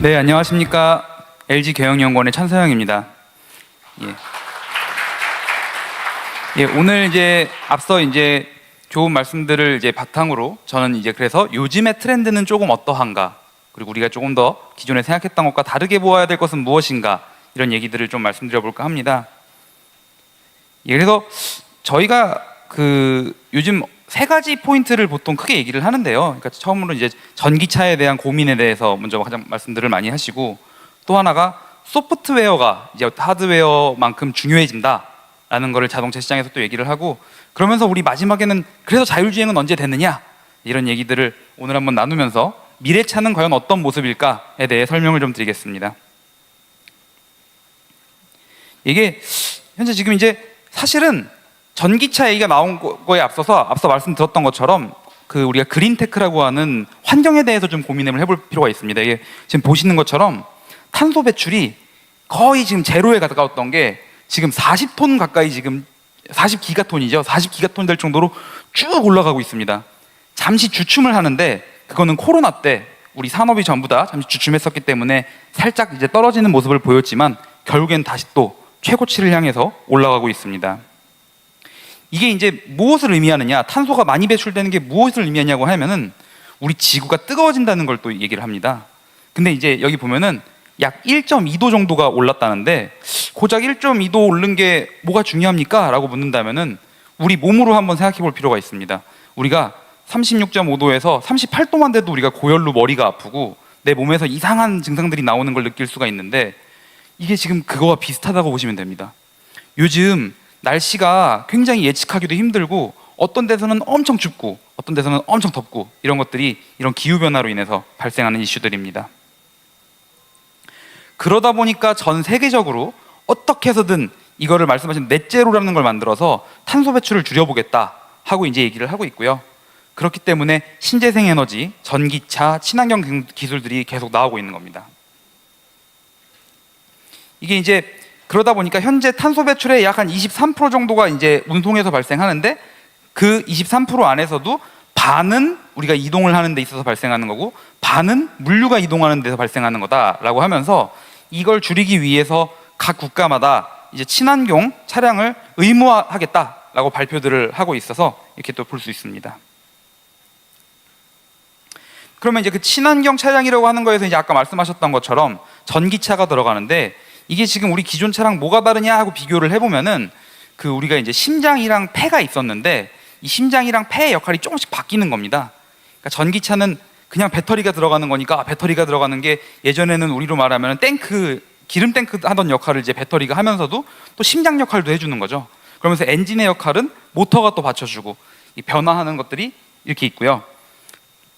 네, 안녕하십니까. LG경영연구원의 천서영입니다. 오늘 앞서 좋은 말씀들을 바탕으로 저는 그래서 요즘의 트렌드는 조금 어떠한가, 그리고 우리가 조금 더 기존에 생각했던 것과 다르게 보아야 될 것은 무엇인가, 이런 얘기들을 좀 말씀드려볼까 합니다. 그래서 저희가 요즘 세 가지 포인트를 보통 크게 얘기를 하는데요. 그러니까 처음으로 전기차에 대한 고민에 대해서 먼저 가장 말씀들을 많이 하시고, 또 하나가 소프트웨어가 하드웨어만큼 중요해진다라는 거를 자동차 시장에서 또 얘기를 하고, 그러면서 우리 마지막에는 그래서 자율주행은 언제 되느냐, 이런 얘기들을 오늘 한번 나누면서 미래차는 과연 어떤 모습일까에 대해 설명을 좀 드리겠습니다. 이게 현재 지금 사실은 전기차 얘기가 나온 거에 앞서 말씀드렸던 것처럼 우리가 그린테크라고 하는 환경에 대해서 좀 고민을 해볼 필요가 있습니다. 이게 지금 보시는 것처럼 탄소 배출이 거의 지금 제로에 가까웠던 게 지금 40톤 가까이, 지금 40기가톤이죠. 40기가톤 될 정도로 쭉 올라가고 있습니다. 잠시 주춤을 하는데, 그거는 코로나 때 우리 산업이 전부 다 잠시 주춤했었기 때문에 살짝 떨어지는 모습을 보였지만, 결국엔 다시 또 최고치를 향해서 올라가고 있습니다. 이게 무엇을 의미하느냐, 탄소가 많이 배출되는 게 무엇을 의미하냐고 하면은 우리 지구가 뜨거워진다는 걸 또 얘기를 합니다. 근데 여기 보면은 약 1.2도 정도가 올랐다는데, 고작 1.2도 오른 게 뭐가 중요합니까? 라고 묻는다면은 우리 몸으로 한번 생각해 볼 필요가 있습니다. 우리가 36.5도에서 38도만 돼도 우리가 고열로 머리가 아프고 내 몸에서 이상한 증상들이 나오는 걸 느낄 수가 있는데, 이게 지금 그거와 비슷하다고 보시면 됩니다. 요즘 날씨가 굉장히 예측하기도 힘들고, 어떤 데서는 엄청 춥고 어떤 데서는 엄청 덥고, 이런 것들이 이런 기후변화로 인해서 발생하는 이슈들입니다. 그러다 보니까 전 세계적으로 어떻게 해서든 이거를 말씀하신 넷제로라는 걸 만들어서 탄소 배출을 줄여보겠다 하고 얘기를 하고 있고요. 그렇기 때문에 신재생 에너지, 전기차, 친환경 기술들이 계속 나오고 있는 겁니다. 이게 그러다 보니까 현재 탄소 배출의 약 한 23% 정도가 운송에서 발생하는데, 그 23% 안에서도 반은 우리가 이동을 하는 데 있어서 발생하는 거고, 반은 물류가 이동하는 데서 발생하는 거다라고 하면서, 이걸 줄이기 위해서 각 국가마다 친환경 차량을 의무화하겠다라고 발표들을 하고 있어서 이렇게 또 볼 수 있습니다. 그러면 그 친환경 차량이라고 하는 거에서 아까 말씀하셨던 것처럼 전기차가 들어가는데, 이게 지금 우리 기존 차랑 뭐가 다르냐 하고 비교를 해보면은, 우리가 심장이랑 폐가 있었는데, 이 심장이랑 폐의 역할이 조금씩 바뀌는 겁니다. 그러니까 전기차는 그냥 배터리가 들어가는 거니까, 배터리가 들어가는 게 예전에는 우리로 말하면 기름 탱크 하던 역할을 배터리가 하면서도 또 심장 역할도 해주는 거죠. 그러면서 엔진의 역할은 모터가 또 받쳐주고, 이 변화하는 것들이 이렇게 있고요.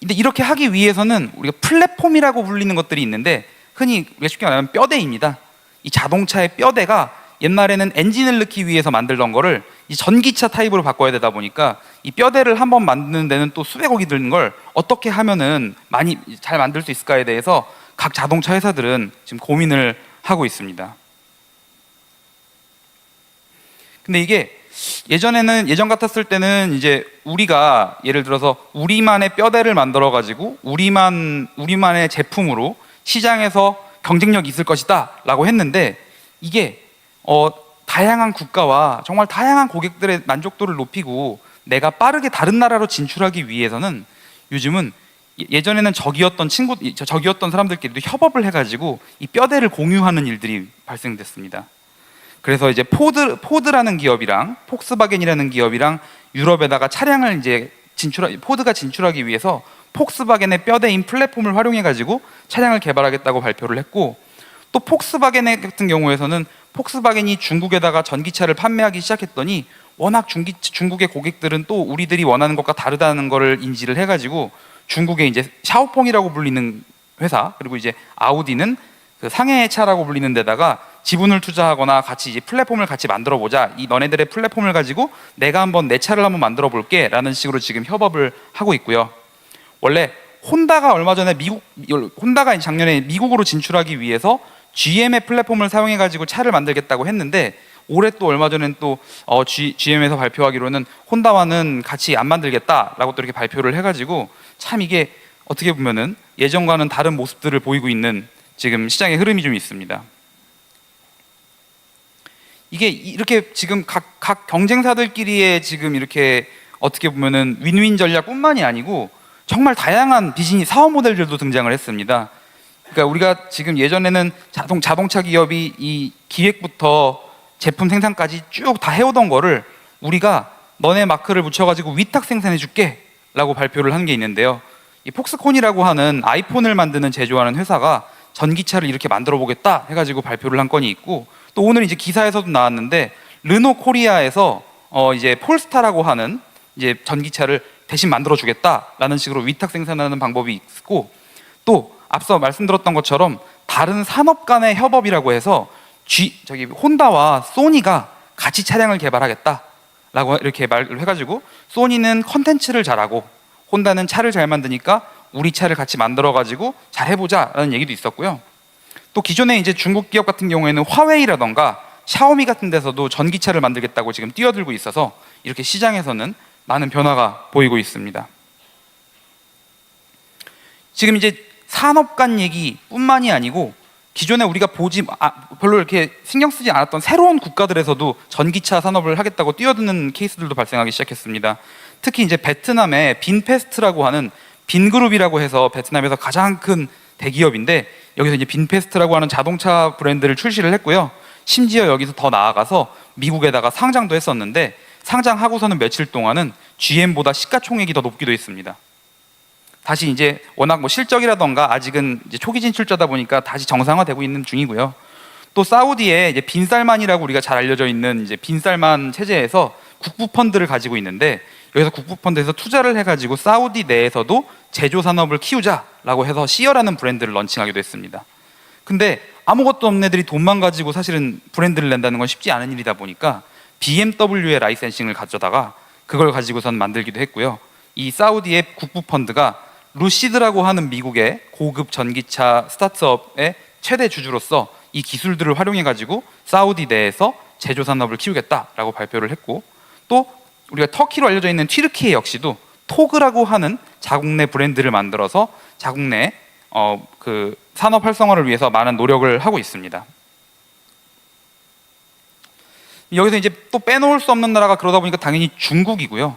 근데 이렇게 하기 위해서는 우리가 플랫폼이라고 불리는 것들이 있는데, 흔히 우리가 쉽게 말하면 뼈대입니다. 이 자동차의 뼈대가 옛날에는 엔진을 넣기 위해서 만들던 거를 이 전기차 타입으로 바꿔야 되다 보니까, 이 뼈대를 한번 만드는 데는 또 수백억이 드는 걸 어떻게 하면은 많이 잘 만들 수 있을까에 대해서 각 자동차 회사들은 지금 고민을 하고 있습니다. 근데 이게 예전 같았을 때는 우리가 예를 들어서 우리만의 뼈대를 만들어 가지고 우리만의 제품으로 시장에서 경쟁력이 있을 것이다 라고 했는데, 이게 다양한 국가와 정말 다양한 고객들의 만족도를 높이고 내가 빠르게 다른 나라로 진출하기 위해서는, 요즘은 예전에는 적이었던 사람들끼리도 협업을 해가지고 이 뼈대를 공유하는 일들이 발생됐습니다. 그래서 포드라는 기업이랑 폭스바겐이라는 기업이랑 유럽에다가 차량을 포드가 진출하기 위해서 폭스바겐의 뼈대인 플랫폼을 활용해가지고 차량을 개발하겠다고 발표를 했고, 또 폭스바겐 같은 경우에서는 폭스바겐이 중국에다가 전기차를 판매하기 시작했더니, 워낙 중국의 고객들은 또 우리들이 원하는 것과 다르다는 것을 인지를 해가지고, 중국의 샤오펑이라고 불리는 회사, 그리고 아우디는 상해의 차라고 불리는 데다가 지분을 투자하거나 같이 플랫폼을 같이 만들어 보자, 이 너네들의 플랫폼을 가지고 내가 한번 내 차를 한번 만들어 볼게 라는 식으로 지금 협업을 하고 있고요. 원래 혼다가 혼다가 작년에 미국으로 진출하기 위해서 GM의 플랫폼을 사용해 가지고 차를 만들겠다고 했는데, 올해 또 얼마 전엔 또 GM에서 발표하기로는 혼다와는 같이 안 만들겠다라고 또 이렇게 발표를 해가지고, 참 이게 어떻게 보면은 예전과는 다른 모습들을 보이고 있는 지금 시장의 흐름이 좀 있습니다. 이게 이렇게 지금 각 경쟁사들끼리의 지금 이렇게 어떻게 보면은 윈윈 전략뿐만이 아니고 정말 다양한 비즈니스 사업 모델들도 등장을 했습니다. 그러니까 우리가 지금 예전에는 자동차 기업이 이 기획부터 제품 생산까지 쭉 다 해오던 거를 우리가 너네 마크를 붙여가지고 위탁 생산해줄게 라고 발표를 한 게 있는데요. 이 폭스콘이라고 하는 아이폰을 만드는 제조하는 회사가 전기차를 이렇게 만들어 보겠다 해가지고 발표를 한 건이 있고, 또 오늘 이제 기사에서도 나왔는데 르노 코리아에서 이제 폴스타라고 하는 이제 전기차를 대신 만들어 주겠다라는 식으로 위탁 생산하는 방법이 있고, 또 앞서 말씀드렸던 것처럼 다른 산업 간의 협업이라고 해서 저기 혼다와 소니가 같이 차량을 개발하겠다라고 이렇게 말을 해가지고, 소니는 컨텐츠를 잘하고 혼다는 차를 잘 만드니까 우리 차를 같이 만들어가지고 잘 해보자라는 얘기도 있었고요. 또 기존에 이제 중국 기업 같은 경우에는 화웨이라던가 샤오미 같은 데서도 전기차를 만들겠다고 지금 뛰어들고 있어서 이렇게 시장에서는 많은 변화가 보이고 있습니다. 지금 이제 산업 간 얘기뿐만이 아니고 기존에 우리가 별로 이렇게 신경 쓰지 않았던 새로운 국가들에서도 전기차 산업을 하겠다고 뛰어드는 케이스들도 발생하기 시작했습니다. 특히 이제 베트남의 빈페스트라고 하는 빈그룹이라고 해서 베트남에서 가장 큰 대기업인데, 여기서 이제 빈페스트라고 하는 자동차 브랜드를 출시를 했고요. 심지어 여기서 더 나아가서 미국에다가 상장도 했었는데, 상장하고서는 며칠 동안은 GM보다 시가총액이 더 높기도 했습니다. 다시 이제 워낙 뭐 실적이라던가 아직은 이제 초기 진출자다 보니까 다시 정상화되고 있는 중이고요. 또 사우디에 이제 빈살만이라고 우리가 잘 알려져 있는 이제 빈살만 체제에서 국부 펀드를 가지고 있는데, 여기서 국부 펀드에서 투자를 해가지고 사우디 내에서도 제조 산업을 키우자라고 해서 시어라는 브랜드를 런칭하기도 했습니다. 근데 아무것도 없는 애들이 돈만 가지고 사실은 브랜드를 낸다는 건 쉽지 않은 일이다 보니까 BMW의 라이센싱을 가져다가 그걸 가지고선 만들기도 했고요. 이 사우디의 국부 펀드가 루시드라고 하는 미국의 고급 전기차 스타트업의 최대 주주로서 이 기술들을 활용해 가지고 사우디 내에서 제조 산업을 키우겠다라고 발표를 했고, 또 우리가 터키로 알려져 있는 튀르키예 역시도 토그라고 하는 자국 내 브랜드를 만들어서 자국 내 그 산업 활성화를 위해서 많은 노력을 하고 있습니다. 여기서 이제 또 빼놓을 수 없는 나라가 그러다 보니까 당연히 중국이고요.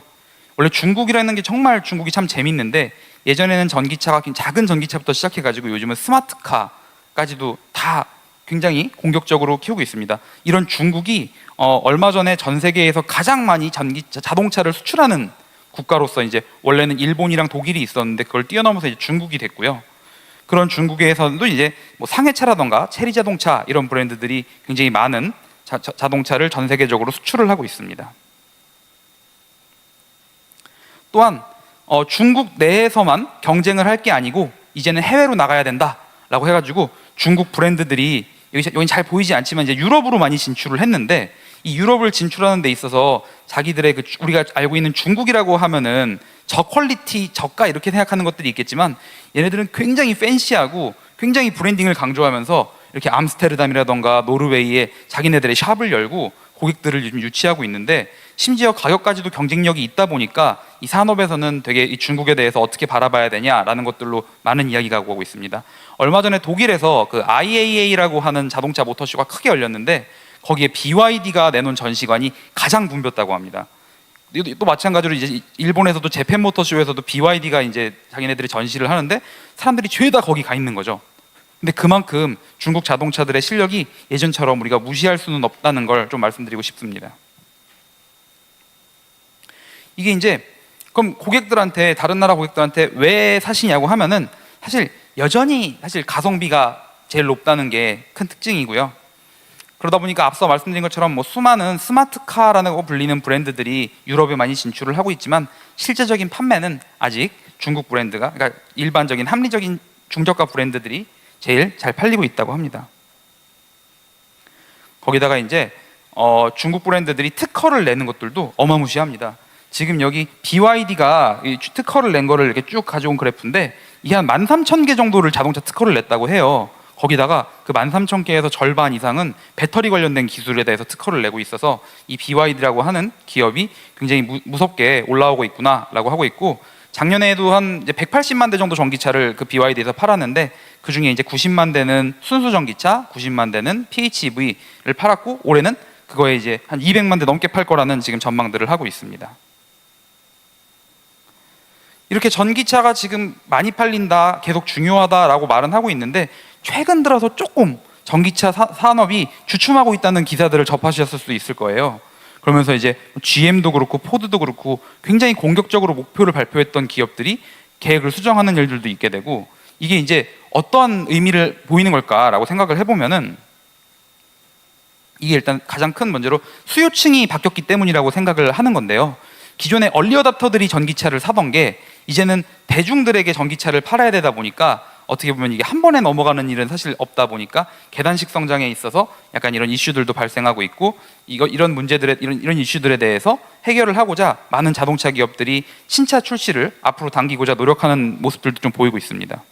원래 중국이라는 게 정말 중국이 참 재밌는데, 예전에는 전기차가 작은 전기차부터 시작해가지고 요즘은 스마트카까지도 다 굉장히 공격적으로 키우고 있습니다. 이런 중국이 얼마 전에 전 세계에서 가장 많이 자동차를 수출하는 국가로서 이제 원래는 일본이랑 독일이 있었는데 그걸 뛰어넘어서 이제 중국이 됐고요. 그런 중국에서도 이제 뭐 상해차라던가 체리 자동차 이런 브랜드들이 굉장히 많은 자동차를 전 세계적으로 수출을 하고 있습니다. 또한 중국 내에서만 경쟁을 할 게 아니고 이제는 해외로 나가야 된다라고 해가지고 중국 브랜드들이 여기 잘 보이지 않지만 이제 유럽으로 많이 진출을 했는데, 이 유럽을 진출하는 데 있어서 자기들의 우리가 알고 있는 중국이라고 하면은 저퀄리티, 저가 이렇게 생각하는 것들이 있겠지만, 얘네들은 굉장히 팬시하고 굉장히 브랜딩을 강조하면서 이렇게 암스테르담이라던가 노르웨이에 자기네들의 샵을 열고 고객들을 요즘 유치하고 있는데, 심지어 가격까지도 경쟁력이 있다 보니까 이 산업에서는 되게 이 중국에 대해서 어떻게 바라봐야 되냐라는 것들로 많은 이야기가 오고 있습니다. 얼마 전에 독일에서 그 IAA라고 하는 자동차 모터쇼가 크게 열렸는데, 거기에 BYD가 내놓은 전시관이 가장 붐볐다고 합니다. 또 마찬가지로 이제 일본에서도 재팬 모터쇼에서도 BYD가 이제 자기네들이 전시를 하는데 사람들이 죄다 거기 가 있는 거죠. 근데 그만큼 중국 자동차들의 실력이 예전처럼 우리가 무시할 수는 없다는 걸 좀 말씀드리고 싶습니다. 이게 이제 그럼 고객들한테, 다른 나라 고객들한테 왜 사시냐고 하면은 사실 여전히 가성비가 제일 높다는 게 큰 특징이고요. 그러다 보니까 앞서 말씀드린 것처럼 뭐 수많은 스마트카라고 불리는 브랜드들이 유럽에 많이 진출을 하고 있지만, 실제적인 판매는 아직 중국 브랜드가, 그러니까 일반적인 합리적인 중저가 브랜드들이 제일 잘 팔리고 있다고 합니다. 거기다가 이제 중국 브랜드들이 특허를 내는 것들도 어마무시합니다. 지금 여기 BYD가 특허를 낸 거를 이렇게 쭉 가져온 그래프인데, 이게 한 13,000개 정도를 자동차 특허를 냈다고 해요. 거기다가 그 13,000개에서 절반 이상은 배터리 관련된 기술에 대해서 특허를 내고 있어서 이 BYD라고 하는 기업이 굉장히 무섭게 올라오고 있구나라고 하고 있고, 작년에도 한 이제 180만 대 정도 전기차를 그 BYD에서 팔았는데 그 중에 이제 90만 대는 순수 전기차, 90만 대는 PHEV를 팔았고 올해는 그거에 이제 한 200만 대 넘게 팔 거라는 지금 전망들을 하고 있습니다. 이렇게 전기차가 지금 많이 팔린다, 계속 중요하다라고 말은 하고 있는데 최근 들어서 조금 전기차 산업이 주춤하고 있다는 기사들을 접하셨을 수 있을 거예요. 그러면서 이제 GM도 그렇고 포드도 그렇고 굉장히 공격적으로 목표를 발표했던 기업들이 계획을 수정하는 일들도 있게 되고, 이게 이제 어떠한 의미를 보이는 걸까라고 생각을 해보면은 이게 일단 가장 큰 문제로 수요층이 바뀌었기 때문이라고 생각을 하는 건데요. 기존에 얼리어답터들이 전기차를 사던 게 이제는 대중들에게 전기차를 팔아야 되다 보니까 어떻게 보면 이게 한 번에 넘어가는 일은 사실 없다 보니까 계단식 성장에 있어서 약간 이런 이슈들도 발생하고 있고, 이런 문제들에 이런 이슈들에 대해서 해결을 하고자 많은 자동차 기업들이 신차 출시를 앞으로 당기고자 노력하는 모습들도 좀 보이고 있습니다.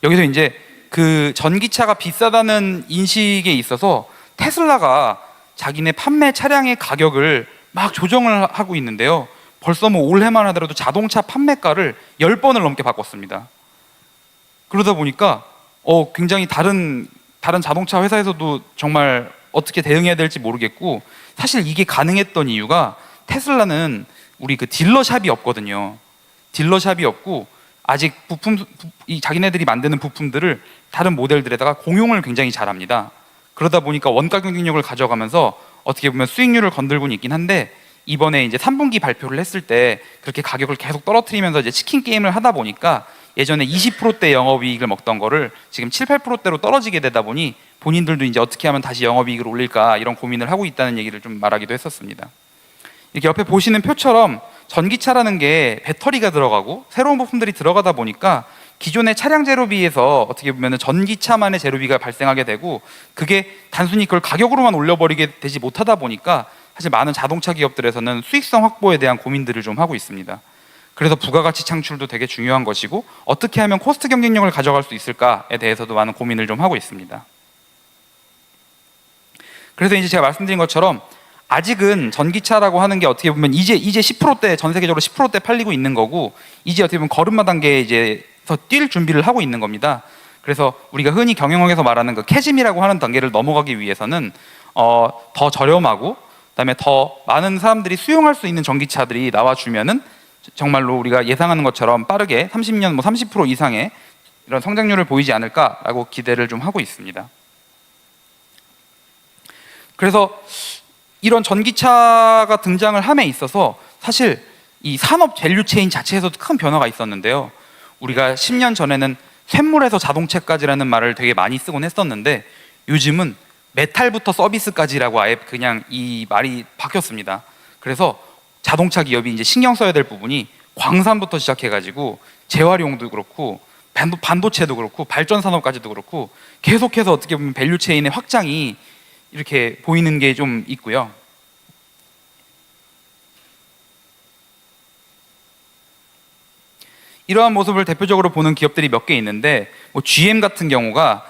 여기서 이제 그 전기차가 비싸다는 인식에 있어서 테슬라가 자기네 판매 차량의 가격을 막 조정을 하고 있는데요. 벌써 뭐 올해만 하더라도 자동차 판매가를 10번을 넘게 바꿨습니다. 그러다 보니까 굉장히 다른 자동차 회사에서도 정말 어떻게 대응해야 될지 모르겠고, 사실 이게 가능했던 이유가 테슬라는 우리 그 딜러샵이 없거든요. 딜러샵이 없고 아직 이 자기네들이 만드는 부품들을 다른 모델들에다가 공용을 굉장히 잘합니다. 그러다 보니까 원가 경쟁력을 가져가면서 어떻게 보면 수익률을 건들고는 있긴 한데, 이번에 이제 3분기 발표를 했을 때 그렇게 가격을 계속 떨어뜨리면서 이제 치킨 게임을 하다 보니까 예전에 20%대 영업이익을 먹던 거를 지금 7, 8%대로 떨어지게 되다 보니 본인들도 이제 어떻게 하면 다시 영업이익을 올릴까 이런 고민을 하고 있다는 얘기를 좀 말하기도 했었습니다. 이렇게 옆에 보시는 표처럼 전기차라는 게 배터리가 들어가고 새로운 부품들이 들어가다 보니까 기존의 차량 제로비에서 어떻게 보면 전기차만의 제로비가 발생하게 되고, 그게 단순히 그걸 가격으로만 올려버리게 되지 못하다 보니까 사실 많은 자동차 기업들에서는 수익성 확보에 대한 고민들을 좀 하고 있습니다. 그래서 부가가치 창출도 되게 중요한 것이고, 어떻게 하면 코스트 경쟁력을 가져갈 수 있을까에 대해서도 많은 고민을 좀 하고 있습니다. 그래서 이제 제가 말씀드린 것처럼 아직은 전기차라고 하는 게 어떻게 보면 이제 10%대, 전 세계적으로 10%대 팔리고 있는 거고, 이제 어떻게 보면 걸음마 단계에 이제 뛸 준비를 하고 있는 겁니다. 그래서 우리가 흔히 경영학에서 말하는 그 캐즘이라고 하는 단계를 넘어가기 위해서는 더 저렴하고 그다음에 더 많은 사람들이 수용할 수 있는 전기차들이 나와주면은 정말로 우리가 예상하는 것처럼 빠르게 30년 30% 이상의 이런 성장률을 보이지 않을까라고 기대를 좀 하고 있습니다. 그래서 이런 전기차가 등장을 함에 있어서 사실 이 산업 밸류 체인 자체에서도 큰 변화가 있었는데요. 우리가 10년 전에는 쇳물에서 자동차까지라는 말을 되게 많이 쓰곤 했었는데, 요즘은 메탈부터 서비스까지라고 아예 그냥 이 말이 바뀌었습니다. 그래서 자동차 기업이 이제 신경 써야 될 부분이 광산부터 시작해가지고 재활용도 그렇고 반도체도 그렇고 발전 산업까지도 그렇고 계속해서 어떻게 보면 밸류 체인의 확장이 이렇게 보이는 게 좀 있고요. 이러한 모습을 대표적으로 보는 기업들이 몇 개 있는데, 뭐 GM 같은 경우가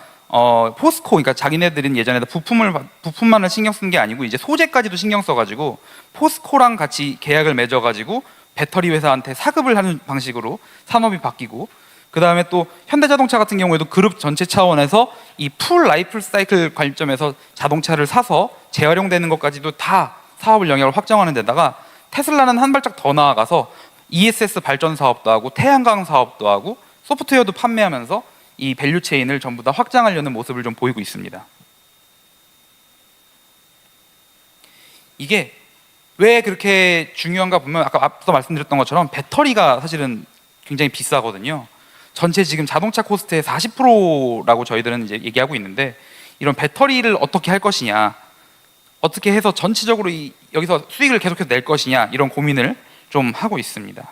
포스코, 그러니까 자기네들은 예전에 부품만을 신경 쓴 게 아니고 이제 소재까지도 신경 써가지고 포스코랑 같이 계약을 맺어가지고 배터리 회사한테 사급을 하는 방식으로 산업이 바뀌고, 그 다음에 또 현대자동차 같은 경우에도 그룹 전체 차원에서 이 풀 라이프 사이클 관점에서 자동차를 사서 재활용되는 것까지도 다 사업을 영역을 확장하는 데다가, 테슬라는 한 발짝 더 나아가서 ESS 발전 사업도 하고 태양광 사업도 하고 소프트웨어도 판매하면서 이 밸류 체인을 전부 다 확장하려는 모습을 좀 보이고 있습니다. 이게 왜 그렇게 중요한가 보면, 아까 앞서 말씀드렸던 것처럼 배터리가 사실은 굉장히 비싸거든요. 전체 지금 자동차 코스트의 40%라고 저희들은 이제 얘기하고 있는데, 이런 배터리를 어떻게 할 것이냐, 어떻게 해서 전체적으로 여기서 수익을 계속해서 낼 것이냐, 이런 고민을 좀 하고 있습니다.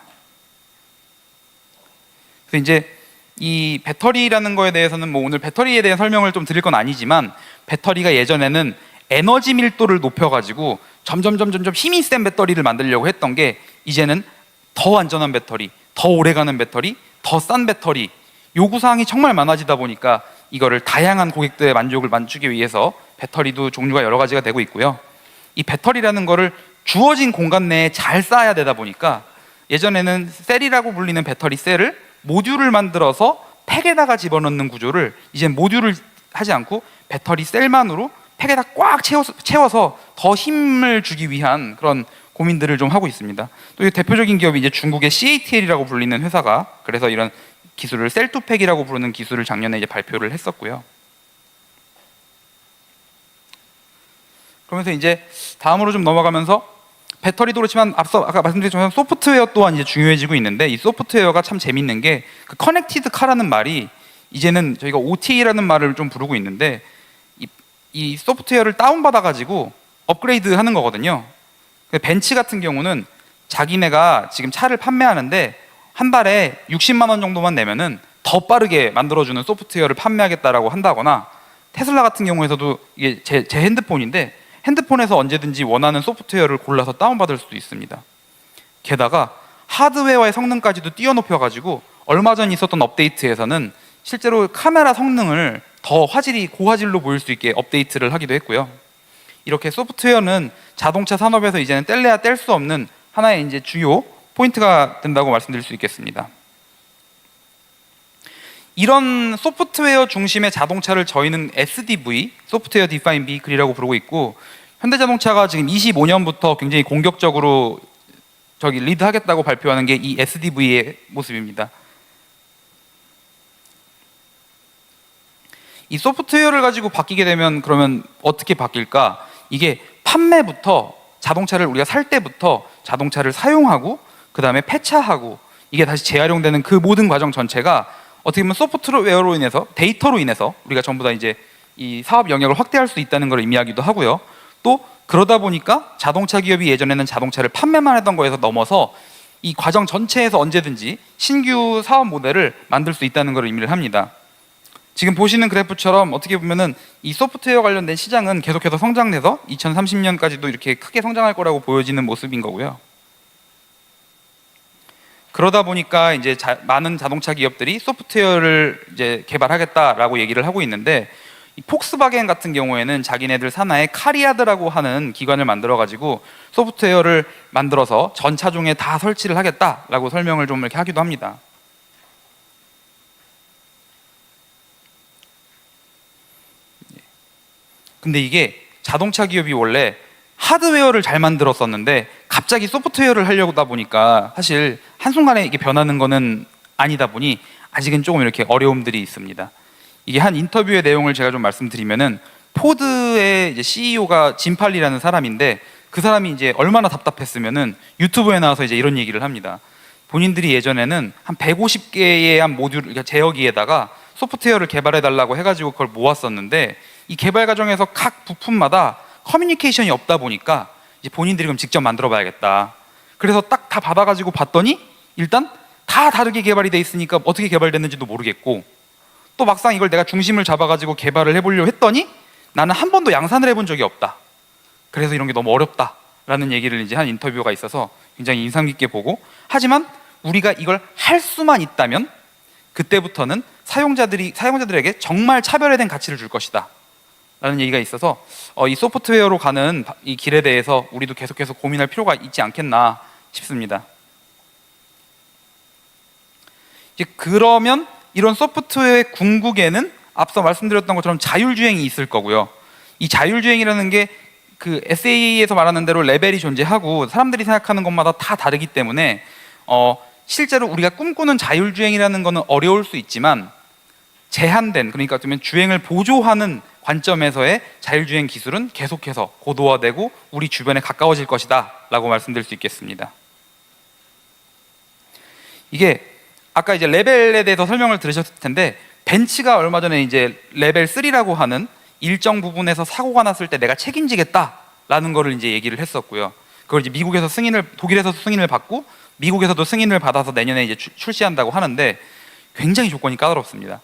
그래서 이제 이 배터리라는 거에 대해서는 뭐 오늘 배터리에 대한 설명을 좀 드릴 건 아니지만, 배터리가 예전에는 에너지 밀도를 높여가지고 점점 힘이 센 배터리를 만들려고 했던 게 이제는 더 안전한 배터리, 더 오래가는 배터리, 더 싼 배터리, 요구사항이 정말 많아지다 보니까 이거를 다양한 고객들의 만족을 맞추기 위해서 배터리도 종류가 여러 가지가 되고 있고요. 이 배터리라는 거를 주어진 공간 내에 잘 쌓아야 되다 보니까 예전에는 셀이라고 불리는 배터리 셀을 모듈을 만들어서 팩에다가 집어넣는 구조를 이제 모듈을 하지 않고 배터리 셀만으로 팩에다 꽉 채워서 더 힘을 주기 위한 그런 고민들을 좀 하고 있습니다. 또 대표적인 기업이 이제 중국의 CATL이라고 불리는 회사가 그래서 이런 기술을 셀투팩이라고 부르는 기술을 작년에 이제 발표를 했었고요. 그러면서 이제 다음으로 좀 넘어가면서 배터리도 그렇지만 아까 말씀드린 것처럼 소프트웨어 또한 이제 중요해지고 있는데 이 소프트웨어가 참 재밌는 게 그 커넥티드 카라는 말이 이제는 저희가 OTA라는 말을 좀 부르고 있는데 이 소프트웨어를 다운받아 가지고 업그레이드 하는 거거든요. 벤츠 같은 경우는 자기네가 지금 차를 판매하는데 한 달에 60만 원 정도만 내면은 더 빠르게 만들어주는 소프트웨어를 판매하겠다라고 한다거나 테슬라 같은 경우에서도 이게 제 핸드폰인데 핸드폰에서 언제든지 원하는 소프트웨어를 골라서 다운받을 수도 있습니다. 게다가 하드웨어의 성능까지도 띄워높여가지고 얼마 전 있었던 업데이트에서는 실제로 카메라 성능을 더 화질이 고화질로 보일 수 있게 업데이트를 하기도 했고요. 이렇게 소프트웨어는 자동차 산업에서 이제는 뗄래야 뗄 수 없는 하나의 이제 주요 포인트가 된다고 말씀드릴 수 있겠습니다. 이런 소프트웨어 중심의 자동차를 저희는 SDV, 소프트웨어 디파인 비클이라고 부르고 있고 현대자동차가 지금 25년부터 굉장히 공격적으로 리드하겠다고 발표하는 게 이 SDV의 모습입니다. 이 소프트웨어를 가지고 바뀌게 되면 그러면 어떻게 바뀔까? 이게 판매부터 자동차를 우리가 살 때부터 자동차를 사용하고 그 다음에 폐차하고 이게 다시 재활용되는 그 모든 과정 전체가 어떻게 보면 소프트웨어로 인해서 데이터로 인해서 우리가 전부 다 이제 이 사업 영역을 확대할 수 있다는 걸 의미하기도 하고요. 또 그러다 보니까 자동차 기업이 예전에는 자동차를 판매만 했던 거에서 넘어서 이 과정 전체에서 언제든지 신규 사업 모델을 만들 수 있다는 걸 의미를 합니다. 지금 보시는 그래프처럼 어떻게 보면은 이 소프트웨어 관련된 시장은 계속해서 성장돼서 2030년까지도 이렇게 크게 성장할 거라고 보여지는 모습인 거고요. 그러다 보니까 이제 많은 자동차 기업들이 소프트웨어를 이제 개발하겠다라고 얘기를 하고 있는데 이 폭스바겐 같은 경우에는 자기네들 산하에 카리아드라고 하는 기관을 만들어 가지고 소프트웨어를 만들어서 전 차종에 다 설치를 하겠다라고 설명을 좀 이렇게 하기도 합니다. 근데 이게 자동차 기업이 원래 하드웨어를 잘 만들었었는데 갑자기 소프트웨어를 하려고 하다 보니까 사실 한순간에 이게 변하는 거는 아니다 보니 아직은 조금 이렇게 어려움들이 있습니다. 이게 한 인터뷰의 내용을 제가 좀 말씀드리면은 포드의 이제 CEO가 짐 팔리라는 사람인데 그 사람이 이제 얼마나 답답했으면은 유튜브에 나와서 이제 이런 얘기를 합니다. 본인들이 예전에는 한 150개의 한 모듈, 그러니까 제어기에다가 소프트웨어를 개발해 달라고 해가지고 그걸 모았었는데 이 개발 과정에서 각 부품마다 커뮤니케이션이 없다 보니까 이제 본인들이 그럼 직접 만들어 봐야겠다. 그래서 딱 다 받아가지고 봤더니 일단 다 다르게 개발이 돼 있으니까 어떻게 개발됐는지도 모르겠고 또 막상 이걸 내가 중심을 잡아가지고 개발을 해보려고 했더니 나는 한 번도 양산을 해본 적이 없다. 그래서 이런 게 너무 어렵다라는 얘기를 이제 한 인터뷰가 있어서 굉장히 인상 깊게 보고 하지만 우리가 이걸 할 수만 있다면 그때부터는 사용자들에게 정말 차별화된 가치를 줄 것이다. 라는 얘기가 있어서 이 소프트웨어로 가는 이 길에 대해서 우리도 계속해서 고민할 필요가 있지 않겠나 싶습니다. 이제 그러면 이런 소프트웨어의 궁극에는 앞서 말씀드렸던 것처럼 자율주행이 있을 거고요. 이 자율주행이라는 게 그 SA에서 말하는 대로 레벨이 존재하고 사람들이 생각하는 것마다 다 다르기 때문에 실제로 우리가 꿈꾸는 자율주행이라는 거는 어려울 수 있지만 제한된, 그러니까 어쩌면 주행을 보조하는 관점에서의 자율주행 기술은 계속해서 고도화되고 우리 주변에 가까워질 것이다 라고 말씀드릴 수 있겠습니다. 이게 아까 이제 레벨에 대해서 설명을 들으셨을 텐데 벤츠가 얼마 전에 이제 레벨 3라고 하는 일정 부분에서 사고가 났을 때 내가 책임지겠다라는 거를 이제 얘기를 했었고요. 그걸 이제 독일에서 승인을 받고 미국에서도 승인을 받아서 내년에 이제 출시한다고 하는데 굉장히 조건이 까다롭습니다.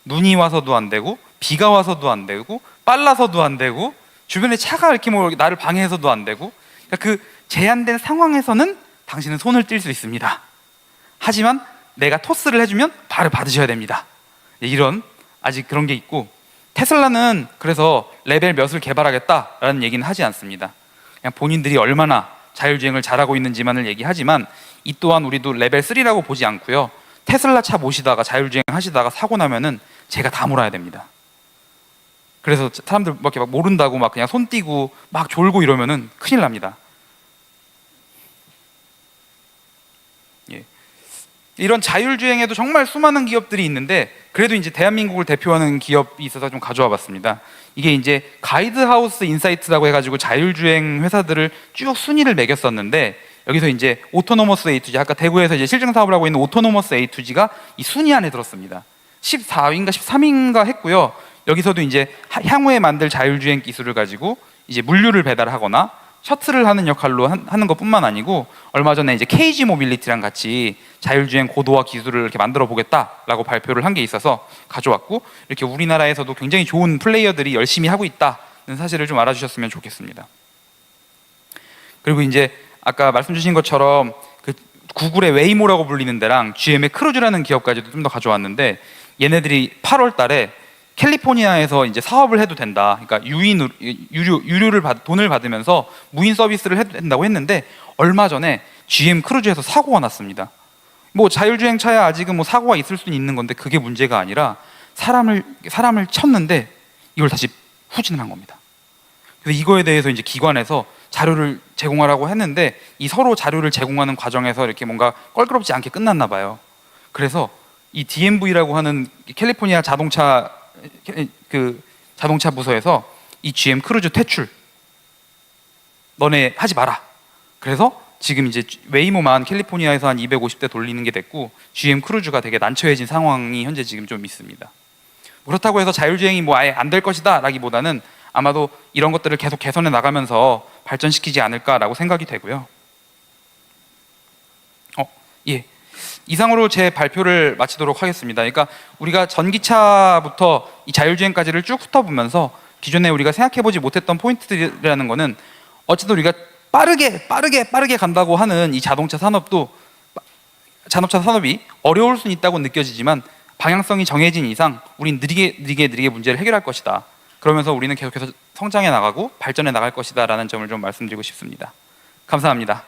눈이 와서도 안 되고 비가 와서도 안 되고 빨라서도 안 되고 주변에 차가 이렇게 뭐 나를 방해해서도 안 되고 그러니까 그 제한된 상황에서는 당신은 손을 뗄 수 있습니다. 하지만 내가 토스를 해주면 바로 받으셔야 됩니다. 이런 아직 그런 게 있고 테슬라는 그래서 레벨 몇을 개발하겠다라는 얘기는 하지 않습니다. 그냥 본인들이 얼마나 자율주행을 잘하고 있는지만을 얘기하지만 이 또한 우리도 레벨 3라고 보지 않고요. 테슬라 차 모시다가 자율주행 하시다가 사고 나면은 제가 다 몰아야 됩니다. 그래서 사람들 막 이렇게 막 모른다고 막 그냥 손 띄고 막 졸고 이러면은 큰일 납니다. 예. 이런 자율주행에도 정말 수많은 기업들이 있는데 그래도 이제 대한민국을 대표하는 기업이 있어서 좀 가져와 봤습니다. 이게 이제 가이드하우스 인사이트라고 해가지고 자율주행 회사들을 쭉 순위를 매겼었는데 여기서 이제 오토노머스 A2G, 아까 대구에서 이제 실증 사업을 하고 있는 오토노머스 A2G가 이 순위 안에 들었습니다. 14위인가 13위인가 했고요. 여기서도 이제 향후에 만들 자율주행 기술을 가지고 이제 물류를 배달하거나 셔틀을 하는 역할로 하는 것뿐만 아니고 얼마 전에 이제 KG 모빌리티랑 같이 자율주행 고도화 기술을 이렇게 만들어 보겠다라고 발표를 한 게 있어서 가져왔고, 이렇게 우리나라에서도 굉장히 좋은 플레이어들이 열심히 하고 있다는 사실을 좀 알아주셨으면 좋겠습니다. 그리고 이제 아까 말씀 주신 것처럼 그 구글의 웨이모라고 불리는 데랑 GM의 크루즈라는 기업까지도 좀 더 가져왔는데, 얘네들이 8월 달에 캘리포니아에서 이제 사업을 해도 된다. 그러니까 유료를 돈을 받으면서 무인 서비스를 해도 된다고 했는데, 얼마 전에 GM 크루즈에서 사고가 났습니다. 뭐 자율주행 차야 아직은 뭐 사고가 있을 수는 있는 건데 그게 문제가 아니라 사람을 쳤는데 이걸 다시 후진을 한 겁니다. 그래서 이거에 대해서 이제 기관에서 자료를 제공하라고 했는데 이 서로 자료를 제공하는 과정에서 이렇게 뭔가 껄끄럽지 않게 끝났나 봐요. 그래서 이 DMV라고 하는 캘리포니아 자동차 부서에서 이 GM 크루즈 퇴출, 너네 하지 마라. 그래서 지금 이제 웨이모만 캘리포니아에서 한 250대 돌리는 게 됐고 GM 크루즈가 되게 난처해진 상황이 현재 지금 좀 있습니다. 그렇다고 해서 자율주행이 뭐 아예 안 될 것이다 라기보다는 아마도 이런 것들을 계속 개선해 나가면서 발전시키지 않을까라고 생각이 되고요. 예. 이상으로 제 발표를 마치도록 하겠습니다. 그러니까 우리가 전기차부터 이 자율주행까지를 쭉 훑어보면서 기존에 우리가 생각해보지 못했던 포인트들이라는 거는 어쨌든 우리가 빠르게 간다고 하는 이 자동차 산업이 어려울 수는 있다고 느껴지지만 방향성이 정해진 이상 우린 느리게 문제를 해결할 것이다. 그러면서 우리는 계속해서 성장해 나가고 발전해 나갈 것이다 라는 점을 좀 말씀드리고 싶습니다. 감사합니다.